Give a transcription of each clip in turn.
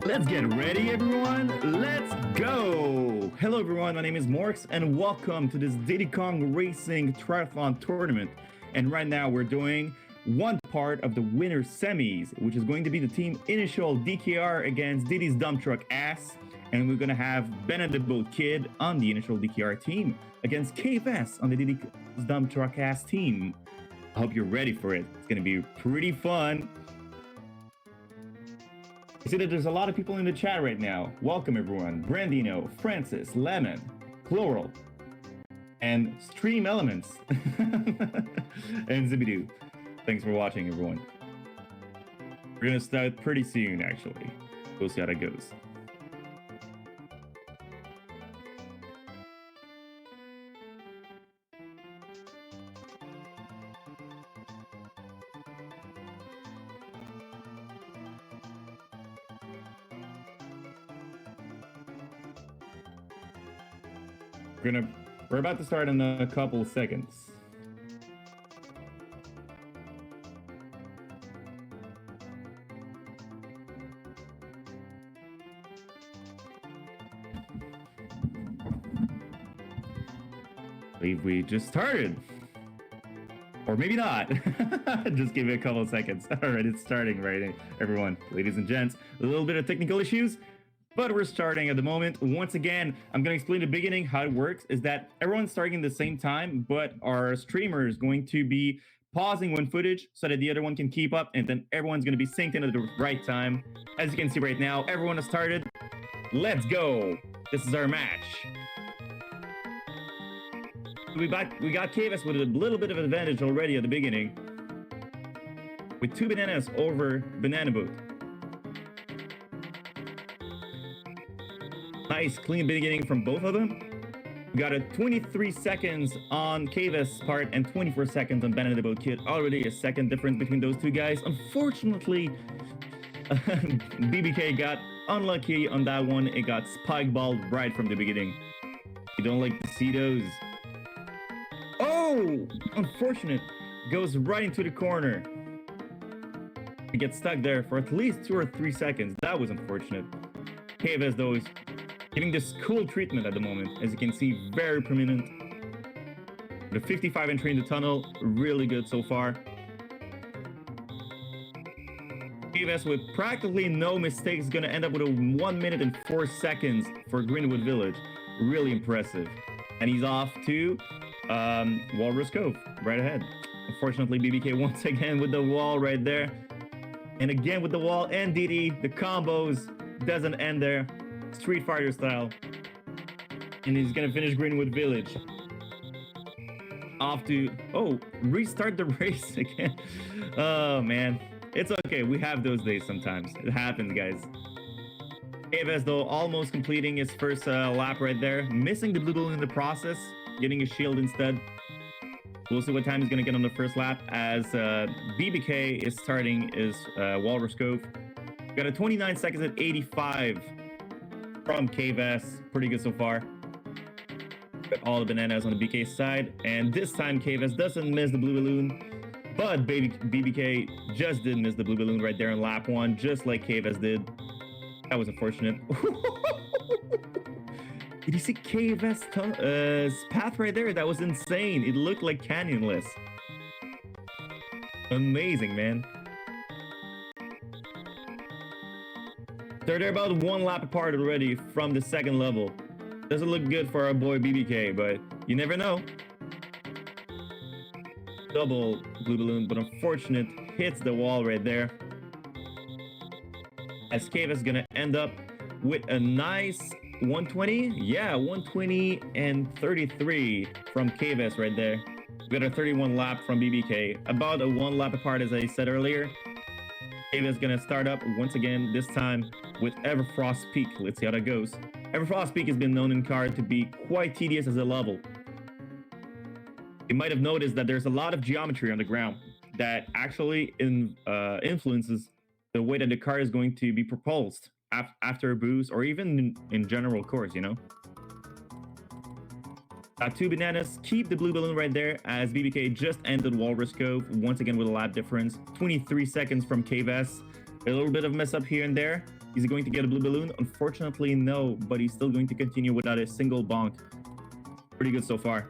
Let's get ready, everyone. Let's go. Hello, everyone. My name is Morx, and welcome to this Diddy Kong Racing Triathlon tournament. And right now, we're doing one part of the winner semis, which is going to be the team initial DKR against Diddy's Dumptruck ass. And we're going to have Ben and the Boat Kid on the initial DKR team against KFS on the Diddy's Dumptruck ass team. I hope you're ready for it. It's going to be pretty fun. I see that there's a lot of people in the chat right now. Welcome, everyone. Brandino, Francis, Lemon, Chloral, and Stream Elements, and Zibidoo. Thanks for watching, everyone. We're going to start pretty soon, actually. We'll see how that goes. We're about to start in a couple seconds. I believe we just started. Or maybe not. Just give it a couple of seconds. All right, it's starting right, everyone. Ladies and gents, a little bit of technical issues, but we're starting at the moment. Once again, I'm going to explain the beginning. How it works is that everyone's starting at the same time, but our streamer is going to be pausing one footage so that the other one can keep up, and then everyone's going to be synced in at the right time. As you can see right now, everyone has started. Let's go. This is our match. We got KFS with a little bit of advantage already at the beginning, with 2 bananas over Banana Boat. Nice, clean beginning from both of them. We got a 23 seconds on KVS part and 24 seconds on Banana Boat Kid. Already a second difference between those two guys. Unfortunately, BBK got unlucky on that one. It got spike balled right from the beginning. You don't like to see those. Oh, unfortunate. Goes right into the corner. He gets stuck there for at least 2 or 3 seconds. That was unfortunate. KVS, though, is getting this cool treatment at the moment. As you can see, very prominent. The 55 entry in the tunnel, really good so far. KVS with practically no mistakes is going to end up with a 1 minute and 4 seconds for Greenwood Village. Really impressive. And he's off to Walrus Cove, right ahead. Unfortunately, BBK once again with the wall right there. And again with the wall and Diddy, the combos doesn't end there. Street Fighter style. And he's gonna finish Greenwood Village. Off to, oh, restart the race again. Oh man, it's okay. We have those days sometimes. It happens, guys. KFS, though, almost completing his first lap right there. Missing the blue balloon in the process. Getting a shield instead. We'll see what time he's gonna get on the first lap as BBK is starting his Walrus Cove. Got a 29 seconds at 85 from KVS. Pretty good so far. Got all the bananas on the BK side. And this time KVS doesn't miss the blue balloon. But BBK just did miss the blue balloon right there in lap 1, just like KVS did. That was unfortunate. Did you see KVS' path right there? That was insane. It looked like canyonless. Amazing, man. They're about 1 lap apart already from the second level. Doesn't look good for our boy BBK, but you never know. Double blue balloon, but unfortunate. Hits the wall right there. As KVS is gonna end up with a nice 120. Yeah, 120 and 33 from KVS right there. We got a 31 lap from BBK. About a 1 lap apart, as I said earlier. KVS is gonna start up once again, this time with Everfrost Peak. Let's see how that goes. Everfrost Peak has been known in card to be quite tedious as a level. You might have noticed that there's a lot of geometry on the ground that actually influences the way that the car is going to be propulsed after a boost, or even in general course, you know? 2 bananas, keep the blue balloon right there as BBK just ended Walrus Cove once again with a lap difference. 23 seconds from KVS. A little bit of mess up here and there. Is he going to get a blue balloon? Unfortunately, no, but he's still going to continue without a single bonk. Pretty good so far.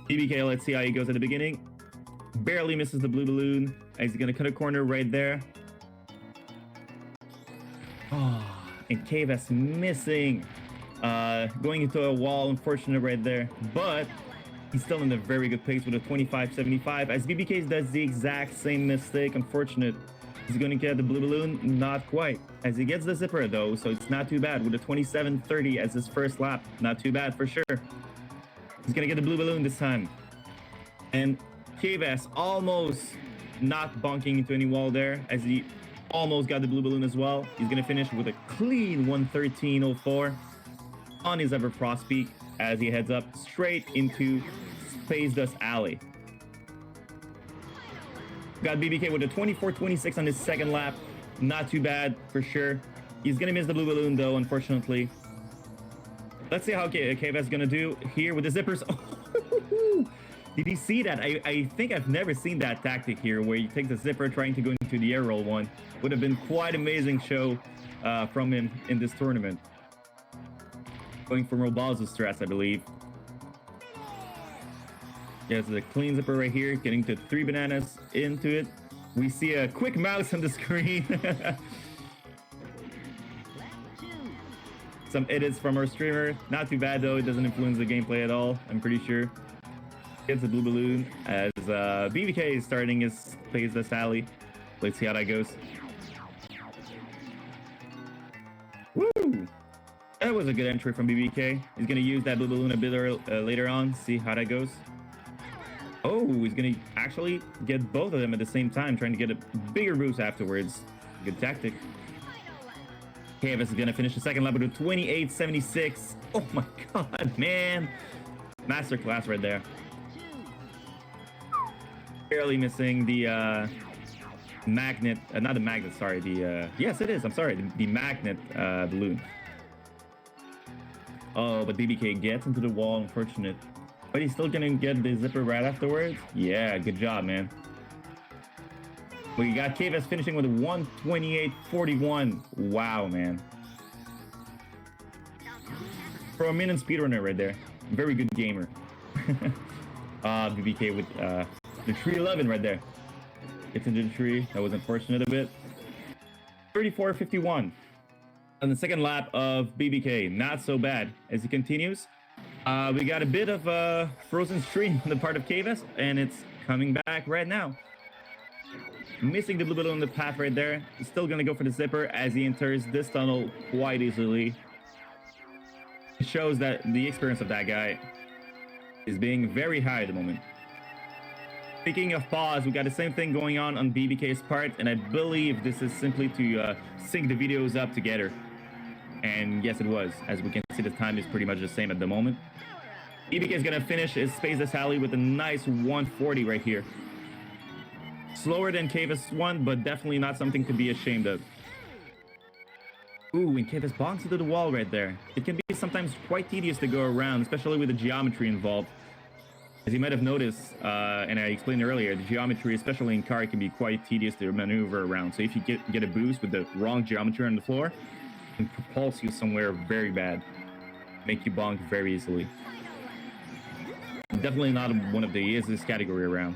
BBK, let's see how he goes at the beginning. Barely misses the blue balloon. He's going to cut a corner right there. Oh, and KVS missing. Going into a wall, unfortunate right there. But he's still in a very good pace with a 25.75. As BBK does the exact same mistake, unfortunate. He's going to get the blue balloon, not quite. As he gets the zipper though, so it's not too bad with a 27.30 as his first lap. Not too bad for sure. He's going to get the blue balloon this time. And KVS almost not bonking into any wall there as he almost got the blue balloon as well. He's going to finish with a clean 113.04 on his ever frost peak as he heads up straight into Space Dust Alley. Got BBK with a 24.26 on his second lap. Not too bad for sure. He's going to miss the blue balloon though, unfortunately. Let's see how KVS is going to do here with the zippers. Did you see that? I think I've never seen that tactic here where he takes the zipper trying to go into the air roll one. Would have been quite amazing show from him in this tournament. Going from Robalzo's stress, I believe. Yeah, so the clean zipper right here, getting to 3 bananas into it. We see a quick mouse on the screen. Some edits from our streamer. Not too bad though, it doesn't influence the gameplay at all, I'm pretty sure. Gets the blue balloon as BBK is starting his Space Dust Alley. Let's see how that goes. Woo! That was a good entry from BBK. He's going to use that blue balloon a bit later on. See how that goes. Oh, he's going to actually get both of them at the same time, trying to get a bigger boost afterwards. Good tactic. KVS is going to finish the second lap with a 28.76. Oh my god, man. Masterclass right there. Barely missing the magnet, not the magnet, sorry, the, yes it is, I'm sorry, the magnet balloon. Oh, but BBK gets into the wall, unfortunate. But he's still gonna get the zipper right afterwards. Yeah, good job, man. We got KVS finishing with a 128.41. Wow, man. For a minute speedrunner right there. Very good gamer. BBK with the tree 11 right there. Gets into the tree. That was unfortunate a bit. 34.51 on the second lap of BBK. Not so bad. As he continues, we got a bit of a frozen stream on the part of KVS, and it's coming back right now. Missing the blue balloon on the path right there. He's still gonna go for the zipper as he enters this tunnel quite easily. It shows that the experience of that guy is being very high at the moment. Speaking of pause, we got the same thing going on BBK's part, and I believe this is simply to sync the videos up together. And yes, it was. As we can see, the time is pretty much the same at the moment. BBK is going to finish his Space Dust Alley with a nice 140 right here. Slower than KVS 1, but definitely not something to be ashamed of. Ooh, and KVS bonks into the wall right there. It can be sometimes quite tedious to go around, especially with the geometry involved. As you might have noticed, and I explained earlier, the geometry, especially in car, can be quite tedious to maneuver around. So if you get a boost with the wrong geometry on the floor, it can propulse you somewhere very bad. Make you bonk very easily. Definitely not one of the easiest category around.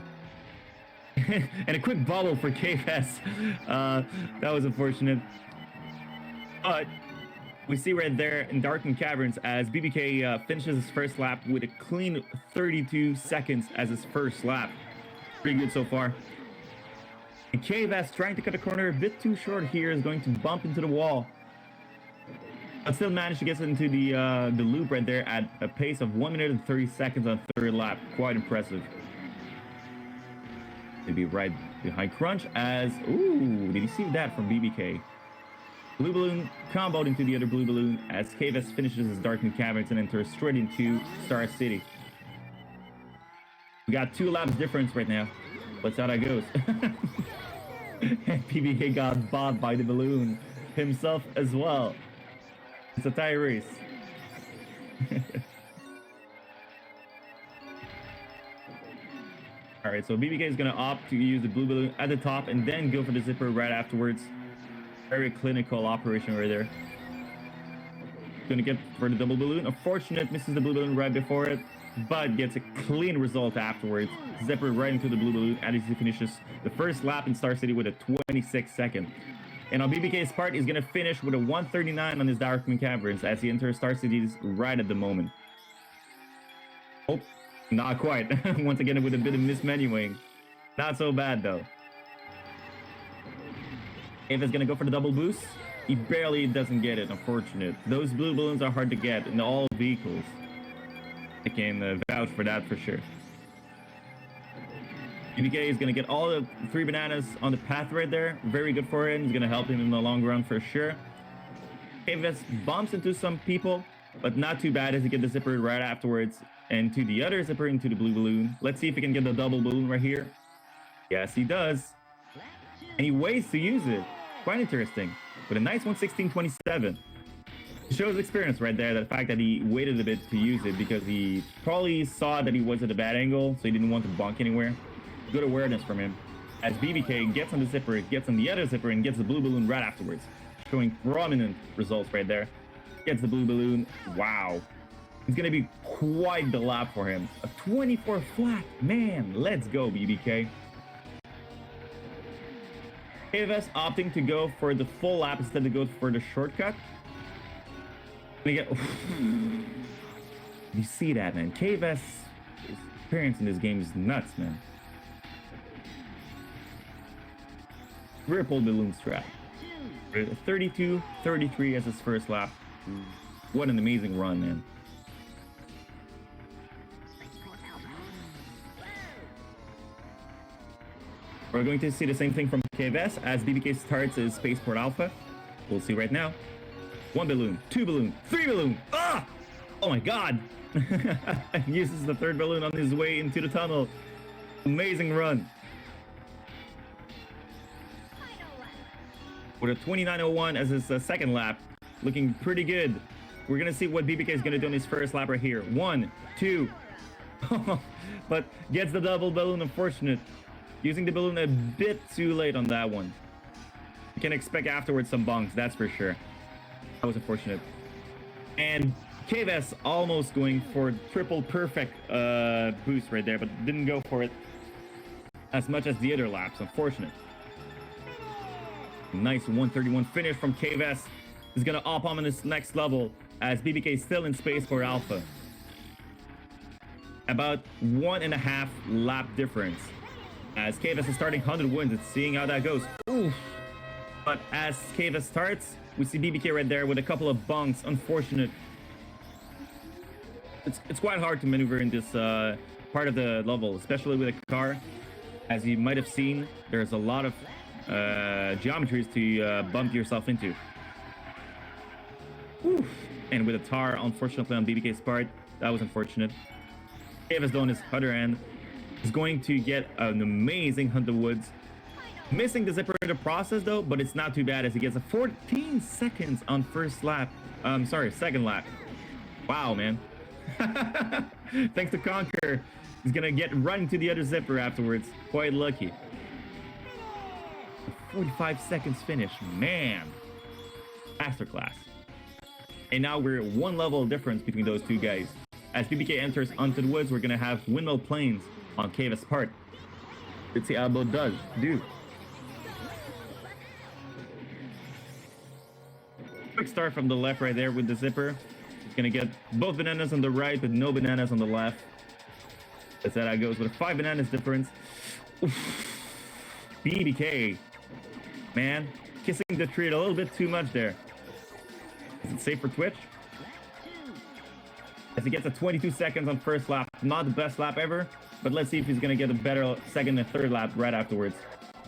And a quick bubble for KVS. That was unfortunate. But we see right there in Darkened Caverns as BBK finishes his first lap with a clean 32 seconds as his first lap. Pretty good so far. And KVS trying to cut a corner a bit too short here is going to bump into the wall. But still managed to get into the loop right there at a pace of 1 minute and 30 seconds on third lap. Quite impressive. Maybe right behind Crunch as... Ooh, did you see that from BBK? Blue balloon comboed into the other blue balloon as KVS finishes his Darkened Caverns and enters straight into Star City. We got 2 laps difference right now. Let's see how that goes. And PBK got bobbed by the balloon himself as well. It's a tie race. Alright, so BBK is going to opt to use the blue balloon at the top and then go for the zipper right afterwards. Very clinical operation right there. Gonna get for the double balloon. Unfortunate, misses the blue balloon right before it, but gets a clean result afterwards. Zipper right into the blue balloon as he finishes the first lap in Star City with a 26 second. And on BBK's part, he's gonna finish with a 139 on his Darkman Caverns as he enters Star Cities right at the moment. Oh, not quite. Once again with a bit of mismenuing. Not so bad though. If it's gonna go for the double boost, he barely doesn't get it, unfortunate. Those blue balloons are hard to get in all vehicles. I can vouch for that for sure. BBK is going to get all the 3 bananas on the path right there. Very good for him. It's going to help him in the long run for sure. KVS bumps into some people, but not too bad as he gets the zipper right afterwards. And to the other zipper into the blue balloon. Let's see if he can get the double balloon right here. Yes, he does. And he waits to use it. Quite interesting. With a nice 116.27. Shows experience right there. The fact that he waited a bit to use it because he probably saw that he was at a bad angle, so he didn't want to bonk anywhere. Good awareness from him. As BBK gets on the zipper, gets on the other zipper, and gets the blue balloon right afterwards. Showing prominent results right there. Gets the blue balloon. Wow. It's going to be quite the lap for him. A 24 flat. Man, let's go, BBK. KVS opting to go for the full lap instead of go for the shortcut. You see that, man. KVS' experience in this game is nuts, man. Ripple balloon strat. 32-33 as his first lap. What an amazing run, man. We're going to see the same thing from KVS as BBK starts his Spaceport Alpha. We'll see right now. 1 balloon, 2 balloon, 3 balloon. Ah! Oh my god! Uses the 3rd balloon on his way into the tunnel. Amazing run. With a 29.01 as his 2nd lap. Looking pretty good. We're going to see what BBK is going to do on his first lap right here. 1, 2. But gets the double balloon, unfortunate. Using the balloon a bit too late on that one. You can expect afterwards some bonks, that's for sure. That was unfortunate. And KVS almost going for triple perfect boost right there, but didn't go for it as much as the other laps. Unfortunate. Nice 131 finish from KVS. Is going to up on his next level as BBK is still in Spaceport Alpha. About 1.5 lap difference. As KVS is starting 100 wins and seeing how that goes. Oof. But as KVS starts, we see BBK right there with a couple of bunks. Unfortunate. It's quite hard to maneuver in this part of the level, especially with a car. As you might have seen, there's a lot of geometries to bump yourself into. Oof. And with a tar, unfortunately, on BBK's part, that was unfortunate. KVS on his other end is going to get an amazing Hunt the Woods. Missing the zipper in the process though, but it's not too bad as he gets a 14 seconds on second lap. Wow, man. Thanks to Conquer, he's gonna get right into the other zipper afterwards. Quite lucky. A 45 seconds finish, man. Masterclass. And now we're 1 level difference between those two guys. As BBK enters onto the woods, we're gonna have Windmill Plains on KVS' part. Let's see how Albo does. Quick start from the left right there with the zipper. He's gonna get both bananas on the right, but no bananas on the left. That's how that goes with a 5 bananas difference. Oof. BBK, man, kissing the tree a little bit too much there. Is it safe for Twitch? As he gets a 22 seconds on first lap. Not the best lap ever, but let's see if he's gonna get a better second and third lap right afterwards.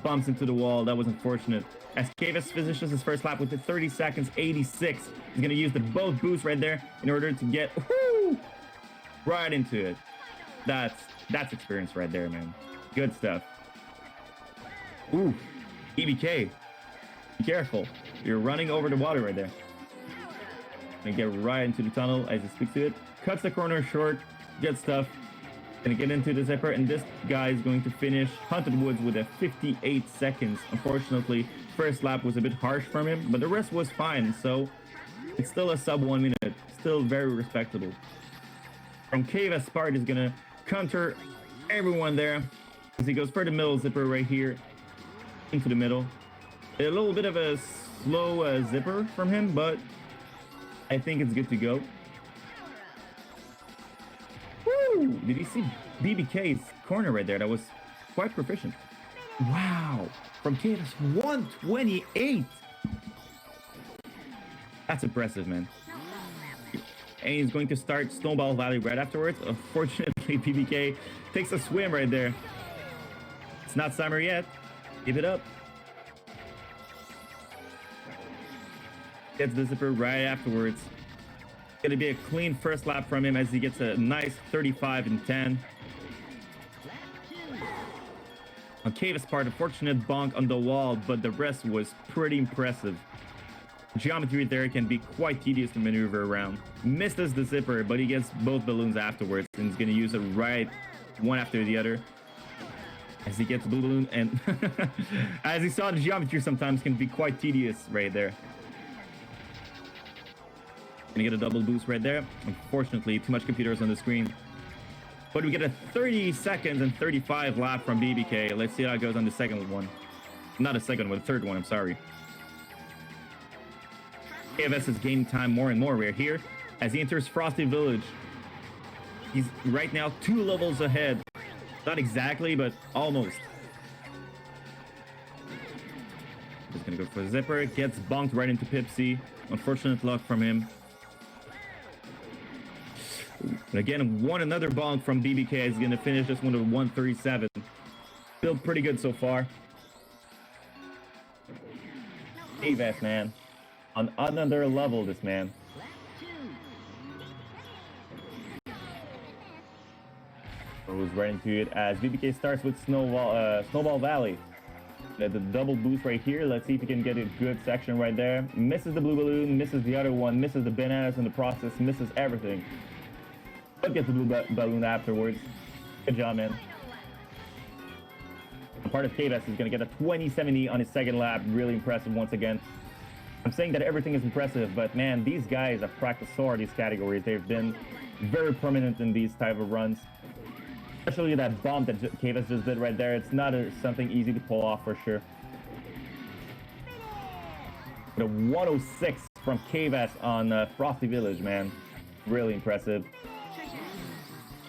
Bumps into the wall. That was unfortunate. As KVS finishes his first lap with the 30 seconds 86, he's gonna use the both boosts right there in order to get right into it. That's experience right there, man. Good stuff. Ooh, EBK. Be careful. You're running over the water right there. And get right into the tunnel as he speaks to it. Cuts the corner short. Good stuff. Gonna get into the zipper, and this guy is going to finish Haunted Woods with a 58 seconds. Unfortunately, first lap was a bit harsh from him, but the rest was fine, so it's still a sub 1 minute. Still very respectable. From Keva, Spart is gonna counter everyone there as he goes for the middle zipper right here into the middle. A little bit of a slow zipper from him, but I think it's good to go. Woo! Did you see BBK's corner right there? That was quite proficient. Wow! From Kev's 128! That's impressive, man. And he's going to start Snowball Valley right afterwards. Unfortunately, BBK takes a swim right there. It's not summer yet. Give it up. Gets the zipper right afterwards. Gonna be a clean first lap from him as he gets a nice 35 and 10. On Cave's part, a fortunate bonk on the wall, but the rest was pretty impressive. Geometry there can be quite tedious to maneuver around. Misses the zipper, but he gets both balloons afterwards, and he's gonna use it right one after the other. As he gets the blue balloon, and as he saw, the geometry sometimes can be quite tedious right there. Gonna get a double boost right there. Unfortunately, too much computers on the screen. But we get a 30 seconds and 35 lap from BBK. Let's see how it goes on the second one. Not a second one, the third one, I'm sorry. KFS is gaining time more and more. We're here as he enters Frosty Village. He's right now 2 levels ahead. Not exactly, but almost. Just gonna go for the zipper. Gets bonked right into Pipsy. Unfortunate luck from him. And again, another bonk from BBK. He's gonna finish this one with 137. Still pretty good so far. KFS, man. On another level, this man. Goes right into it as BBK starts with Snowball Valley. The double boost right here. Let's see if he can get a good section right there. Misses the blue balloon, misses the other one, misses the bananas in the process, misses everything. But gets the blue balloon afterwards. Good job, man. A part of KVS is going to get a 2070 on his second lap. Really impressive once again. I'm saying that everything is impressive, but man, these guys have practiced so hard these categories. They've been very prominent in these type of runs. Especially that bump that KVS just did right there. It's not something easy to pull off for sure. But a 106 from KVS on Frosty Village, man. Really impressive.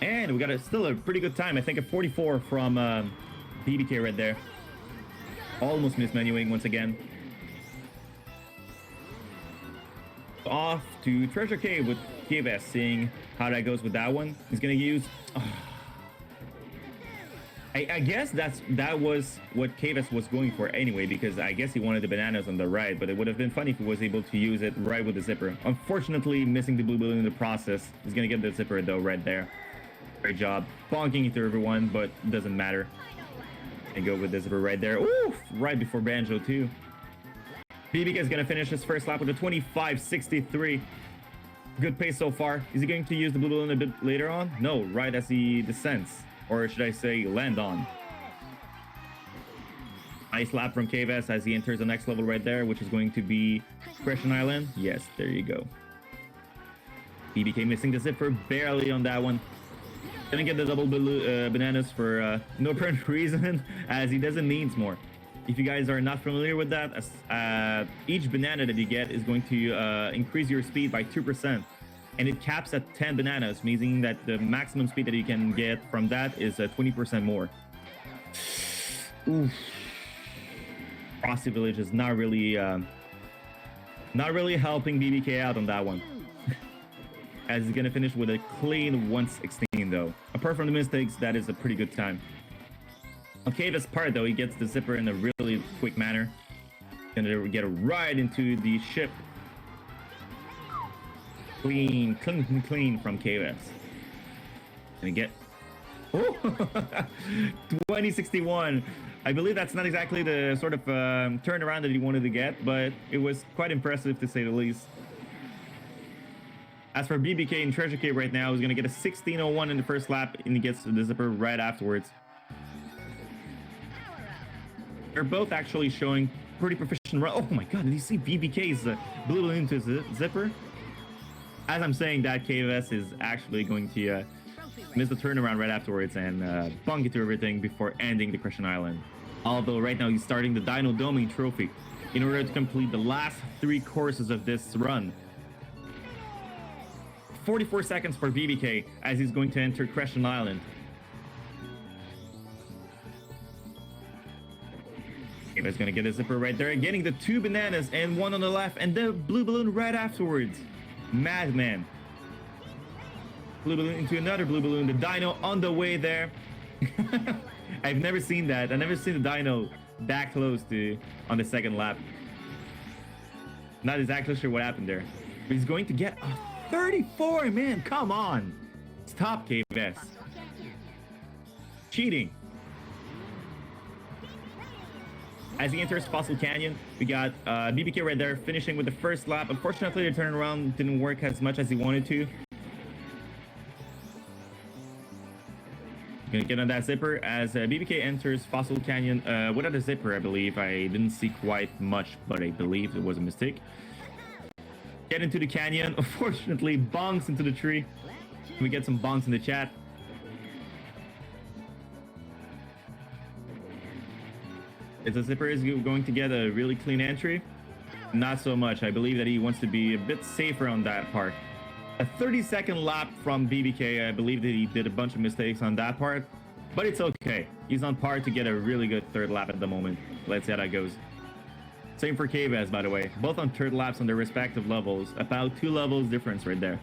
And we got still a pretty good time. I think a 44 from BBK right there. Almost mismenuing once again. Off to Treasure Cave with KVS, seeing how that goes with that one. He's gonna use... I guess that was what KVS was going for anyway, because I guess he wanted the bananas on the right, but it would have been funny if he was able to use it right with the zipper. Unfortunately, missing the blue balloon in the process. He's gonna get the zipper though right there. Great job. Bonking into everyone, but doesn't matter. And go with the zipper right there. Ooh, right before Banjo too. BBK is gonna finish his first lap with a 25.63. Good pace so far. Is he going to use the blue balloon a bit later on? No, right as he descends. Or should I say land on. Nice lap from KVS as he enters the next level right there, which is going to be Question Island. Yes, there you go. BBK missing the zipper barely on that one. Gonna get the double bananas for no apparent reason, as he doesn't need more. If you guys are not familiar with that, each banana that you get is going to increase your speed by 2%. And it caps at 10 bananas, meaning that the maximum speed that you can get from that is 20% more. Oof. Frosty Village is not really helping BBK out on that one. As he's gonna finish with a clean 116 though. Apart from the mistakes, that is a pretty good time. On KV's part though, he gets the zipper in a really quick manner. Gonna get right into the ship. Clean from KVS. Gonna get... Oh! 2061. I believe that's not exactly the sort of turnaround that he wanted to get, but it was quite impressive to say the least. As for BBK and Treasure Cave right now, he's going to get a 16:01 in the first lap, and he gets the zipper right afterwards. They're both actually showing pretty proficient run. Oh my god, did you see BBK's blue balloon into his zipper? As I'm saying that, KVS is actually going to miss the turnaround right afterwards and bunk into everything before ending the Crescent Island. Although right now he's starting the Dino Domain Trophy in order to complete the last 3 courses of this run. 44 seconds for BBK as he's going to enter Crescent Island. He's going to get a zipper right there, getting the 2 bananas and 1 on the left, and the blue balloon right afterwards. Madman. Blue balloon into another blue balloon. The Dino on the way there. I've never seen that. I've never seen the Dino that close to on the second lap. Not exactly sure what happened there. But he's going to get a 34, man. Come on. Stop, KVS. Cheating. As he enters Fossil Canyon, we got BBK right there finishing with the first lap. Unfortunately, the turnaround didn't work as much as he wanted to. Gonna get on that zipper as BBK enters Fossil Canyon without a zipper, I believe. I didn't see quite much, but I believe it was a mistake. Get into the canyon. Unfortunately, bonks into the tree. We get some bonks in the chat. Is the zipper is going to get a really clean entry? Not so much. I believe that he wants to be a bit safer on that part. A 30-second lap from BBK. I believe that he did a bunch of mistakes on that part, but it's okay. He's on par to get a really good third lap at the moment. Let's see how that goes. Same for KVS, by the way. Both on third laps on their respective levels. About 2 levels difference right there.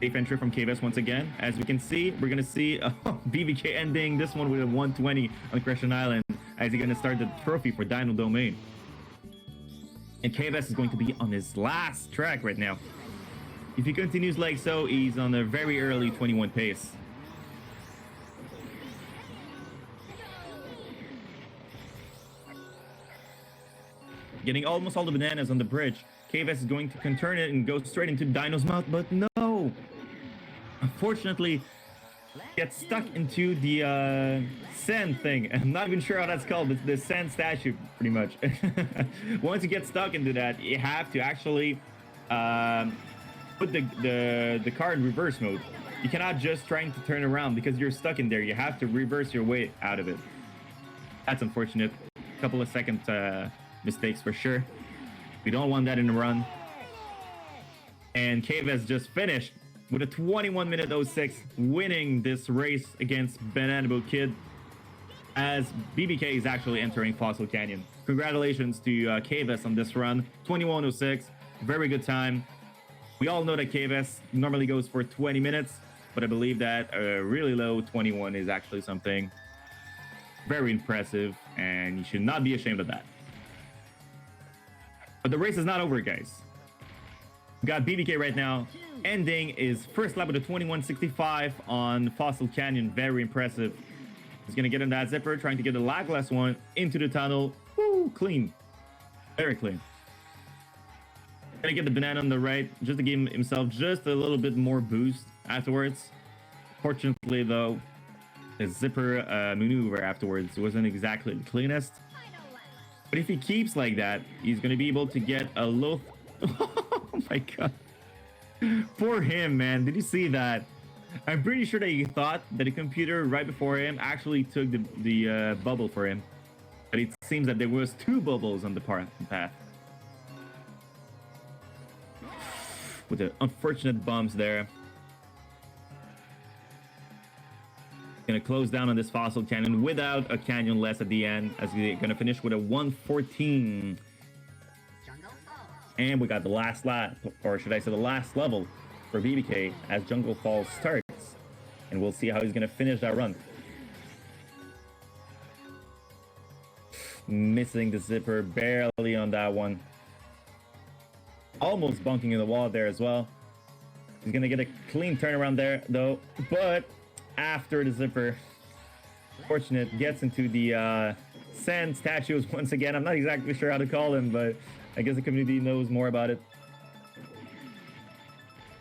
Safe entry from KVS once again. As we can see, we're going to see BBK ending this one with a 120 on Crescent Island as he's going to start the trophy for Dino Domain. And KVS is going to be on his last track right now. If he continues like so, he's on a very early 21 pace. Getting almost all the bananas on the bridge. KVS is going to turn it and go straight into Dino's mouth, but no! Unfortunately, gets stuck into the sand thing. I'm not even sure how that's called. It's the sand statue, pretty much. Once you get stuck into that, you have to actually put the car in reverse mode. You cannot just trying to turn around because you're stuck in there. You have to reverse your way out of it. That's unfortunate. A couple of second mistakes for sure. We don't want that in the run. And KVS just finished with a 21-minute 06, winning this race against Banana Boat Kid as BBK is actually entering Fossil Canyon. Congratulations to KVS on this run. 21:06, very good time. We all know that KVS normally goes for 20 minutes, but I believe that a really low 21 is actually something very impressive, and you should not be ashamed of that. But the race is not over, guys. We got BBK right now ending his first lap with a 21:65 on Fossil Canyon. Very impressive. He's gonna get in that zipper, trying to get the lagless one into the tunnel. Woo, clean. Very clean. Gonna get the banana on the right, just to give himself just a little bit more boost afterwards. Fortunately, though, the zipper maneuver afterwards wasn't exactly the cleanest. But if he keeps like that, he's gonna be able to get a low... Oh my god. Poor him, man. Did you see that? I'm pretty sure that he thought that the computer right before him actually took the bubble for him. But it seems that there was 2 bubbles on the path. With the unfortunate bumps there. Gonna close down on this Fossil Canyon without a canyon less at the end, as we're gonna finish with a 114. And we got the last lap, or should I say the last level for BBK as Jungle Falls starts. And we'll see how he's gonna finish that run. Missing the zipper barely on that one. Almost bunking in the wall there as well. He's gonna get a clean turnaround there though, but after the zipper, fortunate, gets into the sand statues once again. I'm not exactly sure how to call them, but I guess the community knows more about it.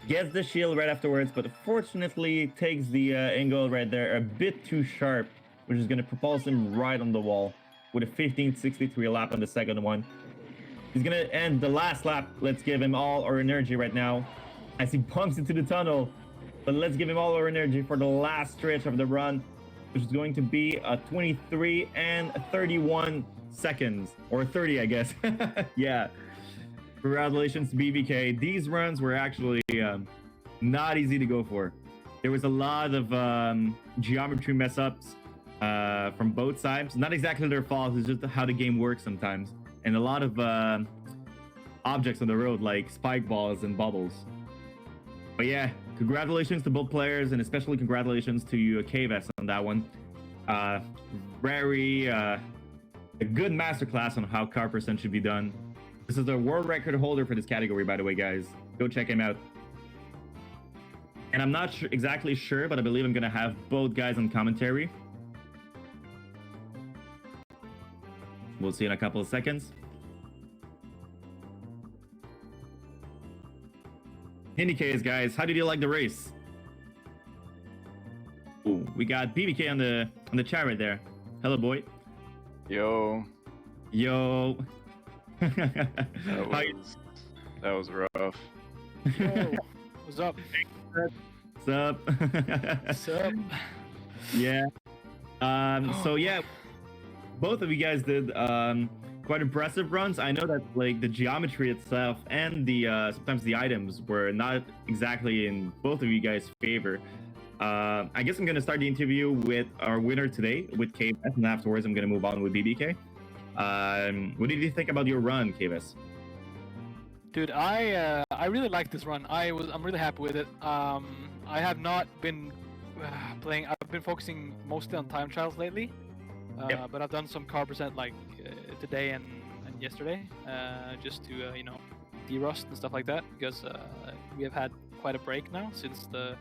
Gets the shield right afterwards, but fortunately takes the angle right there a bit too sharp, which is going to propulse him right on the wall with a 1563 lap on the second one. He's going to end the last lap. Let's give him all our energy right now as he bumps into the tunnel. But let's give him all our energy for the last stretch of the run, which is going to be 23 and 31 seconds, or 30, I guess. Yeah. Congratulations to BBK. These runs were actually not easy to go for. There was a lot of geometry mess ups from both sides. Not exactly their fault, it's just how the game works sometimes. And a lot of objects on the road, like spike balls and bubbles. But yeah, congratulations to both players, and especially congratulations to you, KVS, on that one. Very a good masterclass on how car percent should be done. This is the world record holder for this category, by the way, guys. Go check him out. And I'm not exactly sure, but I believe I'm going to have both guys on commentary. We'll see in a couple of seconds. In any case, guys, how did you like the race? Ooh, we got BBK on the chat right there. Hello, boy. Yo. Yo. That was rough. Yo, what's up? What's up? What's up? Yeah. So yeah, both of you guys did quite impressive runs. I know that like the geometry itself and the sometimes the items were not exactly in both of you guys' favor. I guess I'm gonna start the interview with our winner today with KVS, and afterwards I'm gonna move on with BBK. What did you think about your run, KVS? Dude, I really like this run. I'm really happy with it. I have not been playing. I've been focusing mostly on time trials lately. Yep. But I've done some car percent like today and yesterday, just to de-rust and stuff like that, because we have had quite a break now since the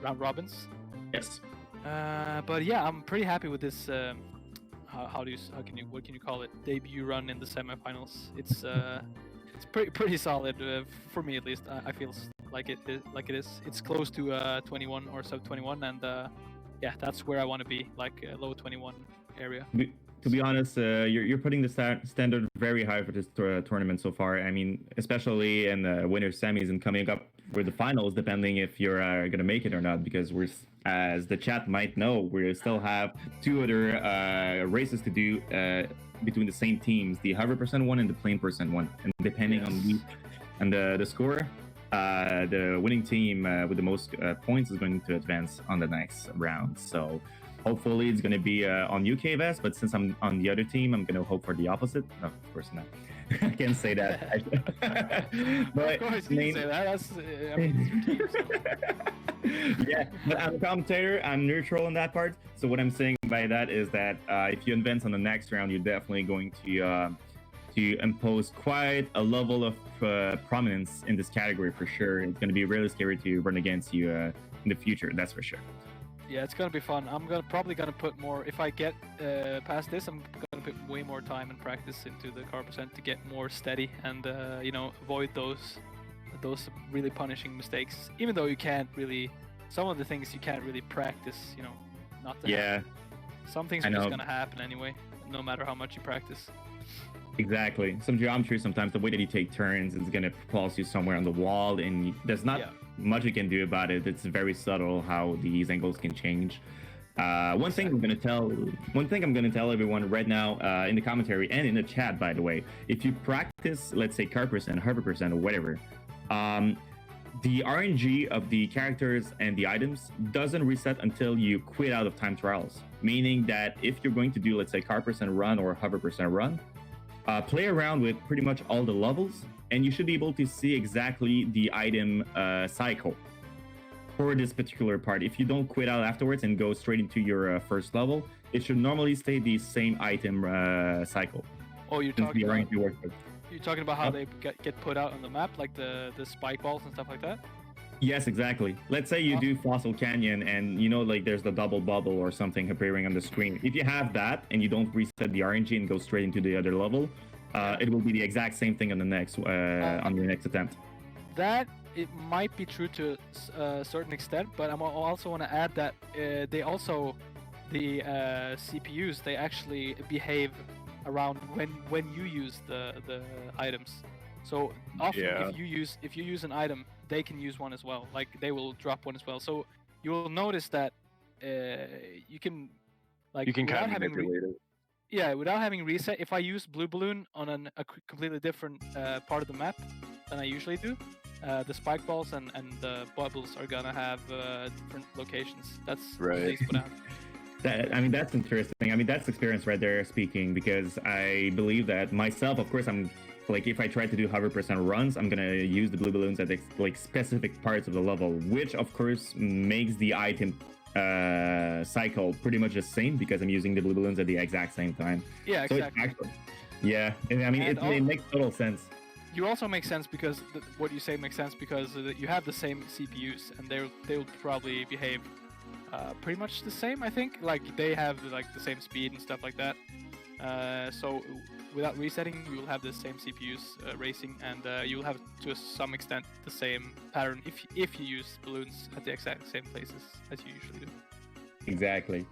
round robins. Yes. But yeah, I'm pretty happy with this. What can you call it? Debut run in the semifinals. It's pretty solid for me, at least. I feel like it is. It's close to 21 or sub 21, and yeah, that's where I want to be, like low 21 area. To be honest, you're putting the standard very high for this tournament so far. I mean, especially in the winter semis and coming up with the finals, depending if you're gonna make it or not, because we're, as the chat might know, we still have two other races to do between the same teams, the 100% one and the plain percent one, and depending on the score, the winning team with the most points is going to advance on the next round. So hopefully it's going to be on UKVS, but since I'm on the other team, I'm going to hope for the opposite. No, of course not. I can't say that. But of course you can say that. That's, yeah, but I'm a commentator. I'm neutral in that part. So what I'm saying by that is that if you advance on the next round, you're definitely going to impose quite a level of prominence in this category for sure. It's going to be really scary to run against you in the future. That's for sure. Yeah, it's gonna be fun. I'm probably gonna put more. If I get past this, I'm gonna put way more time and practice into the car percent to get more steady and avoid those really punishing mistakes. Even though you can't really, some of the things you can't really practice. Not to happen. Some things are just gonna happen anyway, no matter how much you practice. Exactly. Some geometry, sometimes the way that you take turns is gonna propulse you somewhere on the wall, and there's not much you can do about it. It's very subtle how these angles can change. One thing I'm gonna tell everyone right now in the commentary and in the chat, by the way, if you practice, let's say car percent, 100% or whatever, the RNG of the characters and the items doesn't reset until you quit out of time trials. Meaning that if you're going to do, let's say, car percent run or 100% run, play around with pretty much all the levels, and you should be able to see exactly the item cycle for this particular part. If you don't quit out afterwards and go straight into your first level, it should normally stay the same item cycle. Oh, you're talking about how they get put out on the map, like the spike balls and stuff like that? Yes, exactly. Let's say you do Fossil Canyon and you know, like there's the double bubble or something appearing on the screen. If you have that and you don't reset the RNG and go straight into the other level, it will be the exact same thing on the next on your next attempt. That it might be true to a certain extent, but I also want to add that they also the CPUs they actually behave around when you use the items. So often Yeah. if you use an item, they can use one as well. Like they will drop one as well. So you will notice that you can like You can without kind of having manipulate it. yeah, without having reset, if I use Blue Balloon on a completely different part of the map than I usually do, the spike balls and the bubbles are gonna have different locations. That's Right. at least what happened. I mean, that's interesting. I mean, that's experience right there speaking, because I believe that myself, of course, I'm like, if I try to do 100% runs, I'm gonna use the blue balloons at like specific parts of the level, which of course makes the item cycle pretty much the same because I'm using the blue balloons at the exact same time. Yeah, exactly. So yeah, I mean, it makes total sense. You also make sense because what you say makes sense because you have the same CPUs and they will probably behave pretty much the same. I think like they have like the same speed and stuff like that. So without resetting, you will have the same CPUs racing, and you will have to some extent the same pattern if you use balloons at the exact same places as you usually do. Exactly.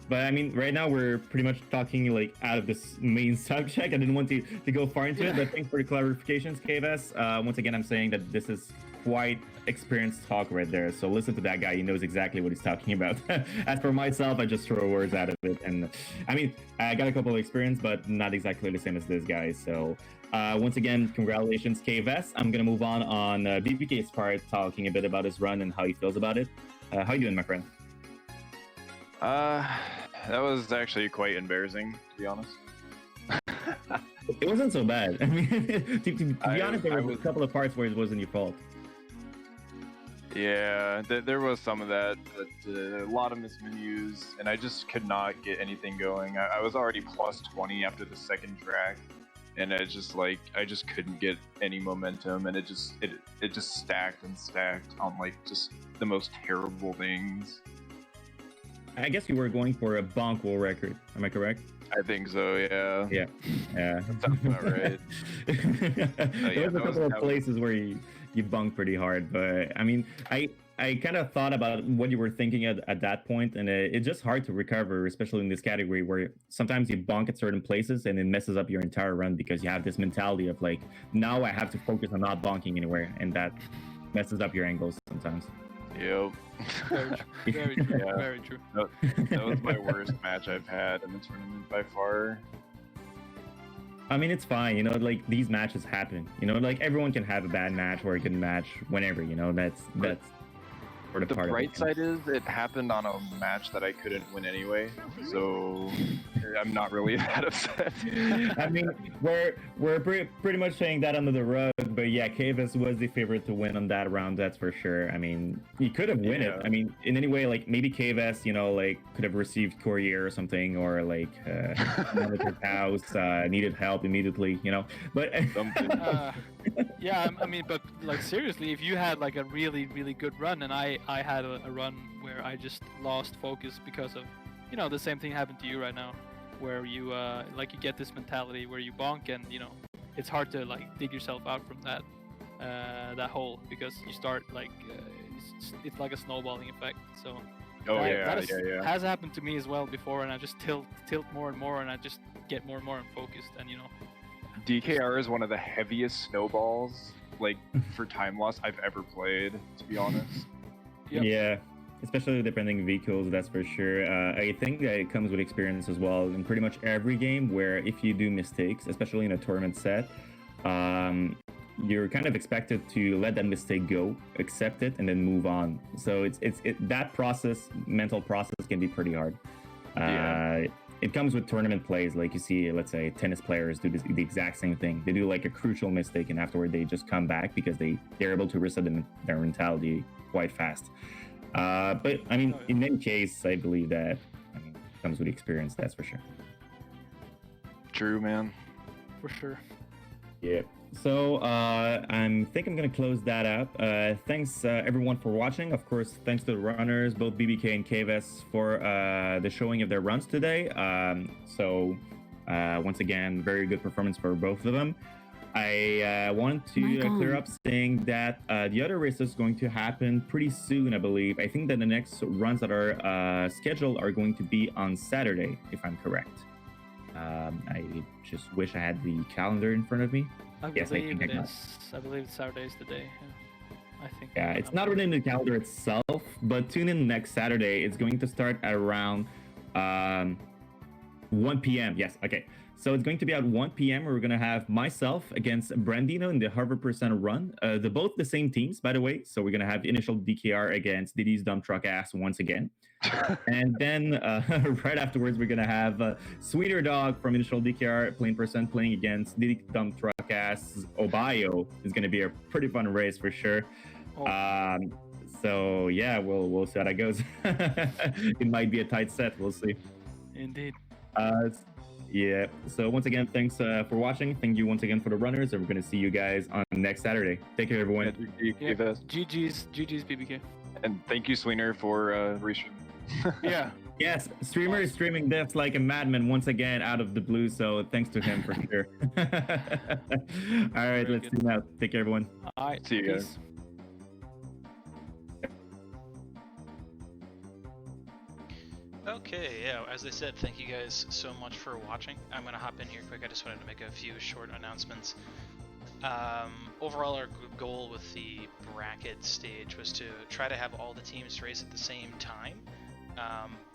But I mean, right now we're pretty much talking like out of this main subject. I didn't want to go far into it, but thanks for the clarifications, KVS. Once again, I'm saying that this is quite experienced talk right there. So listen to that guy. He knows exactly what he's talking about. As for myself, I just throw words out of it. And I mean, I got a couple of experience, but not exactly the same as this guy. So once again, congratulations, KVS. I'm going to move on BPK's part, talking a bit about his run and how he feels about it. How you doing, my friend? That was actually quite embarrassing, to be honest. It wasn't so bad. I mean, to be honest, there was a couple of parts where it wasn't your fault. Yeah, there was some of that, but a lot of mismenus, and I just could not get anything going. I was already plus 20 after the second track, and I just couldn't get any momentum, and it just stacked and stacked on like just the most terrible things. I guess you were going for a bonk world record. Am I correct? I think so, yeah. Yeah. That sounds about right. There was a couple of places where you bunked pretty hard, but I mean, I kind of thought about what you were thinking at that point, and it's just hard to recover, especially in this category where sometimes you bonk at certain places and it messes up your entire run because you have this mentality of like, now I have to focus on not bonking anywhere, and that messes up your angles sometimes. Yep. Very true. Yeah. Very true. That was my worst match I've had in the tournament by far. I mean, it's fine, you know, like these matches happen, you know, like everyone can have a bad match or a good match whenever, you know, that's sort of the part bright of it. side is it happened on a match that I couldn't win anyway, so I'm not really that upset. I mean, we're pretty much saying that under the rug, but yeah, KVS was the favorite to win on that round, that's for sure. I mean, he could have win it. I mean, in any way, like maybe KVS, you know, like could have received courier or something, or like manager's house needed help immediately, you know. But yeah, I mean, but like seriously, if you had like a really good run, and I had a run where I just lost focus because of, you know, the same thing happened to you right now, where you like you get this mentality where you bonk, and you know it's hard to like dig yourself out from that hole because you start like it's like a snowballing effect. So that has happened to me as well before, and I just tilt more and more, and I just get more and more unfocused, and you know. DKR is one of the heaviest snowballs like for time loss I've ever played, to be honest. Yep. Yeah, especially depending vehicles, that's for sure. I think that it comes with experience as well in pretty much every game, where if you do mistakes, especially in a tournament set, you're kind of expected to let that mistake go, accept it, and then move on. So it's that process, mental process, can be pretty hard. It comes with tournament plays, like you see, let's say tennis players do the exact same thing. They do like a crucial mistake, and afterward they just come back because they're able to reset their mentality quite fast. But I mean, in any case, I believe that it comes with experience, that's for sure. True, man. For sure. Yeah. So I think I'm gonna close that up. Thanks everyone for watching. Of course, thanks to the runners, both BBK and KVS, for the showing of their runs today. Once again, very good performance for both of them. I want to clear up saying that the other race is going to happen pretty soon, I believe. I think that the next runs that are scheduled are going to be on Saturday, if I'm correct. I just wish I had the calendar in front of me. I believe it is. I believe Saturday is the day. Yeah. I think. Yeah, it's not written in the calendar itself, but tune in next Saturday. It's going to start at around 1 p.m. Yes, okay. So it's going to be at 1 p.m. We're going to have myself against Brandino in the 100% run. They're both the same teams, by the way. So we're going to have initial DKR against Diddy's Dumptruck ass once again. And then right afterwards, we're going to have Sweeter Dog from initial DKR playing against Diddy Dumptruck ass Obayo. It's going to be a pretty fun race for sure. Oh. So yeah, we'll see how that goes. It might be a tight set. We'll see. Indeed. Yeah. So once again, thanks for watching. Thank you once again for the runners, and we're gonna see you guys on next Saturday. Take care, everyone. Yeah. GG's BBK. And thank you, Sweener, for restreaming. Yeah. Yes, streamer is streaming this like a madman once again out of the blue. So thanks to him for sure. All right, let's see now. Take care, everyone. All right. See you guys. Okay, yeah, as I said, thank you guys so much for watching. I'm going to hop in here quick. I just wanted to make a few short announcements. Overall, our goal with the bracket stage was to try to have all the teams race at the same time,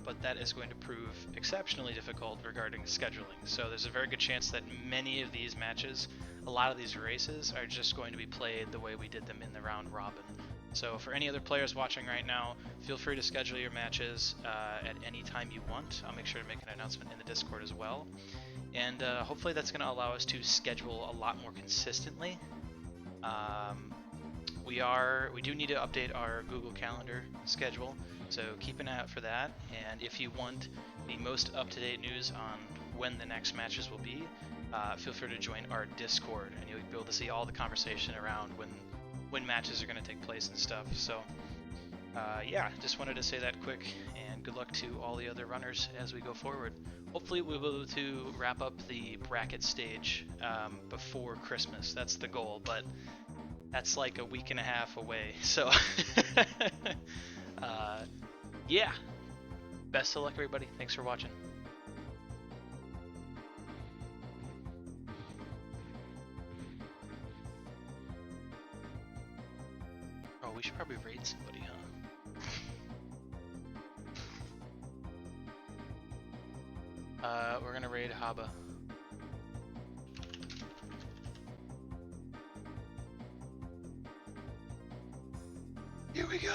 but that is going to prove exceptionally difficult regarding scheduling. So there's a very good chance that many of these matches, a lot of these races, are just going to be played the way we did them in the round robin. So for any other players watching right now, feel free to schedule your matches at any time you want. I'll make sure to make an announcement in the Discord as well. And hopefully that's going to allow us to schedule a lot more consistently. We do need to update our Google Calendar schedule, so keep an eye out for that. And if you want the most up-to-date news on when the next matches will be, feel free to join our Discord, and you'll be able to see all the conversation around when matches are going to take place and stuff. So yeah, just wanted to say that quick, and good luck to all the other runners as we go forward. Hopefully we'll be able to wrap up the bracket stage before Christmas. That's the goal, but that's like a week and a half away. So yeah, best of luck everybody. Thanks for watching. Oh, we should probably raid somebody, huh? We're gonna raid Haba. Here we go!